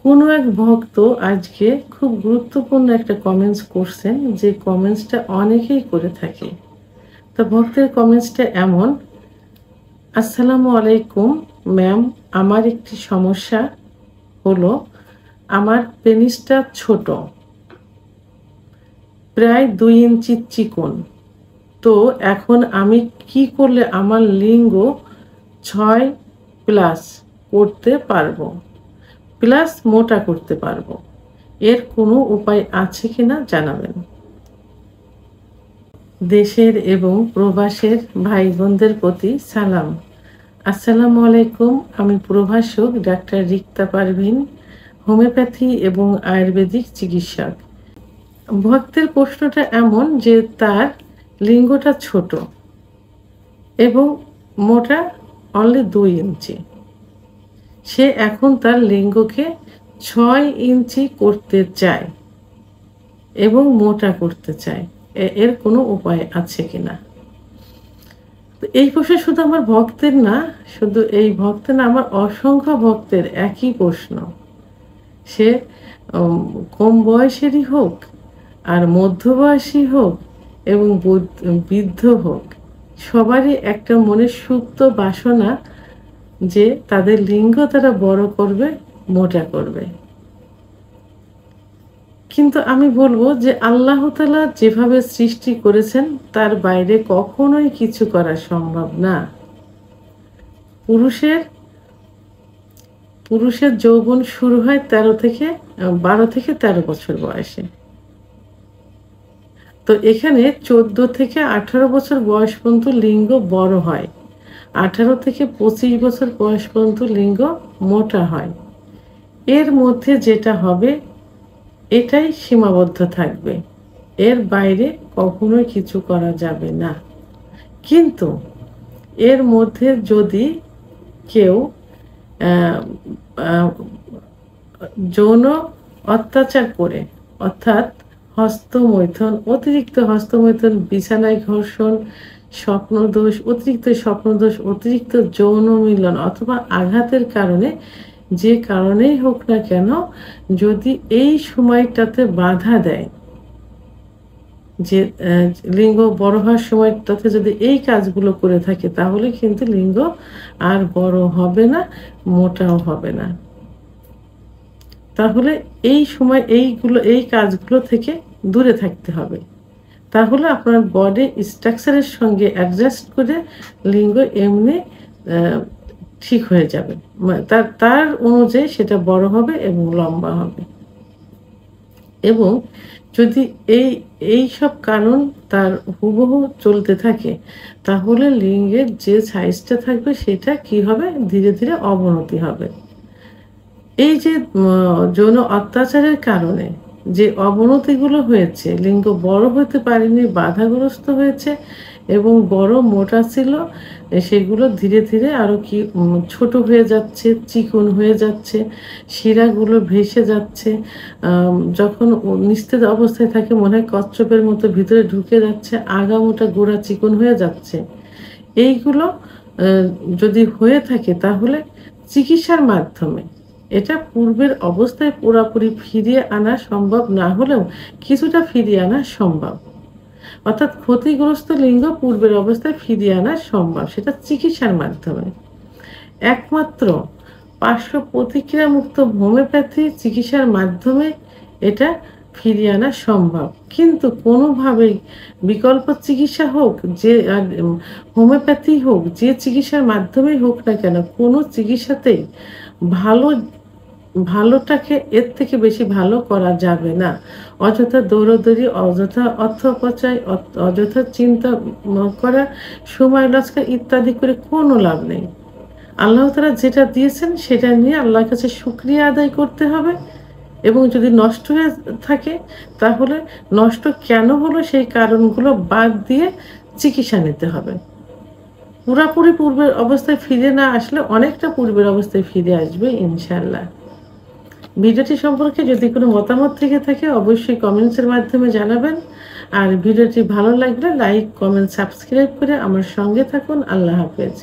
কোনো এক ভক্ত আজকে খুব গুরুত্বপূর্ণ একটা কমেন্টস করছেন, যে কমেন্টসটা অনেকেই করে থাকে। তো ভক্তের কমেন্টসটা এমন: আসসালামু আলাইকুম ম্যাম, আমার একটি সমস্যা হলো আমার পেনিসটা ছোট, প্রায় 2 ইঞ্চি চিকন। তো এখন আমি কি করলে আমার লিঙ্গ 6 প্লাস করতে পারবো, প্লাস মোটা করতে পারবো? এর কোনো উপায় আছে কিনা জানাবেন। দেশের এবং প্রবাসের ভাই বোনদের প্রতি সালাম। আসসালামু আলাইকুম। আমি প্রভাষক ডাক্তার রিক্তা পারভিন, হোমিওপ্যাথি এবং আয়ুর্বেদিক চিকিৎসক। ভক্তের প্রশ্নটা এমন যে তার লিঙ্গটা ছোট এবং মোটা অনলি 2 ইঞ্চি। সে এখন তার লিঙ্গকে 6 ইঞ্চি করতে চায় এবং মোটা করতে চায়। এর কোনো উপায় আছে কিনা? তো এই প্রশ্ন শুধু আমার ভক্তের না, শুধু এই ভক্তের না, আমার অসংখ্য ভক্তের একই প্রশ্ন। সে কম বয়সেরই হোক, আর মধ্যবয়সী হোক এবং বৃদ্ধ হোক, সবারই একটা মনের সুপ্ত বাসনা যে তাদের লিঙ্গ তারা বড় করবে, মোটা করবে। কিন্তু আমি বলবো যে আল্লাহ তাআলা যেভাবে সৃষ্টি করেছেন তার বাইরে কখনোই কিছু করা সম্ভব না। পুরুষের যৌবন শুরু হয় 12 থেকে 13 বছর বয়সে। তো এখানে 14 থেকে 18 বছর বয়স পর্যন্ত লিঙ্গ বড় হয়, 18 থেকে 25 বছর বয়স পর্যন্ত লিঙ্গ মোটা হয়। এর মধ্যে যেটা হবে এটাই সীমাবদ্ধ থাকবে, এর বাইরে কখনোই কিছু করা যাবে না। কিন্তু এর মধ্যে যদি কেউ যৌন অত্যাচার করে, অর্থাৎ হস্তমৈথুন, অতিরিক্ত হস্তমৈথুন, বিছানায় ঘর্ষণ, স্বপ্নদোষ, অতিরিক্ত যৌন মিলন অথবা আঘাতের কারণে, যে কারণেই হোক না কেন, যদি এই সময়টাতে বাধা দেয়, যে লিঙ্গ বড় হওয়ার সময়টাতে যদি এই কাজগুলো করে থাকে, তাহলে কিন্তু লিঙ্গ আর বড় হবে না, মোটাও হবে না। তাহলে এই সময় এই কাজগুলো থেকে দূরে থাকতে হবে। তাহলে আপনার বডি স্ট্রাকচারের সঙ্গে অ্যাডজাস্ট করে লিঙ্গ এমনি ঠিক হয়ে যাবে, তার অনুযায়ী সেটা বড় হবে এবং লম্বা হবে। এবং যদি এই সব কারণ তার হুবহু চলতে থাকে, তাহলে লিঙ্গের যে সাইজটা থাকবে সেটা কি হবে, ধীরে ধীরে অবনতি হবে। এই যে যৌন অত্যাচারের কারণে যে অবনতিগুলো হয়েছে, লিঙ্গ বড় হতে পারেনি, বাধাগ্রস্ত হয়েছে এবং বড় মোটা ছিল, সেগুলো ধীরে ধীরে আরো কি ছোট হয়ে যাচ্ছে, চিকন হয়ে যাচ্ছে, শিরাগুলো ভেসে যাচ্ছে। যখন নিস্তেজ অবস্থায় থাকে মনে হয় কচ্ছপের মতো ভিতরে ঢুকে যাচ্ছে, আগা মোটা গোড়া চিকন হয়ে যাচ্ছে। এইগুলো যদি হয়ে থাকে, তাহলে চিকিৎসার মাধ্যমে এটা পূর্বের অবস্থায় পুরোপুরি ফিরিয়ে আনা সম্ভব না হলেও কিছুটা ফিরিয়ে আনা সম্ভব। অর্থাৎ ক্ষতিগ্রস্ত লিঙ্গ পূর্বের অবস্থায় ফিরিয়ে আনা সম্ভব, সেটা চিকিৎসার মাধ্যমে। একমাত্র পার্শ্ব প্রতিক্রিয়া মুক্ত হোমিওপ্যাথি চিকিৎসার মাধ্যমে এটা ফিরিয়ে আনা সম্ভব। কিন্তু কোনোভাবেই বিকল্প চিকিৎসা হোক, যে হোমিওপ্যাথি হোক, যে চিকিৎসার মাধ্যমেই হোক না কেন, কোনো চিকিৎসাতেই ভালোটাকে এর থেকে বেশি ভালো করা যাবে না। অযথা দৌড়াদৌড়ি, অযথা অর্থ অপচয়, অযথা চিন্তা করা, সময় লস করা ইত্যাদি করে কোনো লাভ নেই। আল্লাহ তাআলা যেটা দিয়েছেন সেটা নিয়ে আল্লাহর কাছে শুকরিয়া আদায় করতে হবে। এবং যদি নষ্ট হয়ে থাকে, তাহলে নষ্ট কেন হলো সেই কারণগুলো বাদ দিয়ে চিকিৎসা নিতে হবে। পুরাপুরি পূর্বের অবস্থায় ফিরে না আসলে অনেকটা পূর্বের অবস্থায় ফিরে আসবে ইনশাআল্লাহ। ভিডিওটি সম্পর্কে যদি কোনো মতামত থেকে থাকে অবশ্যই কমেন্টসের মাধ্যমে জানাবেন। আর ভিডিওটি ভালো লাগলে লাইক, কমেন্ট, সাবস্ক্রাইব করে আমার সঙ্গে থাকুন। আল্লাহ হাফেজ।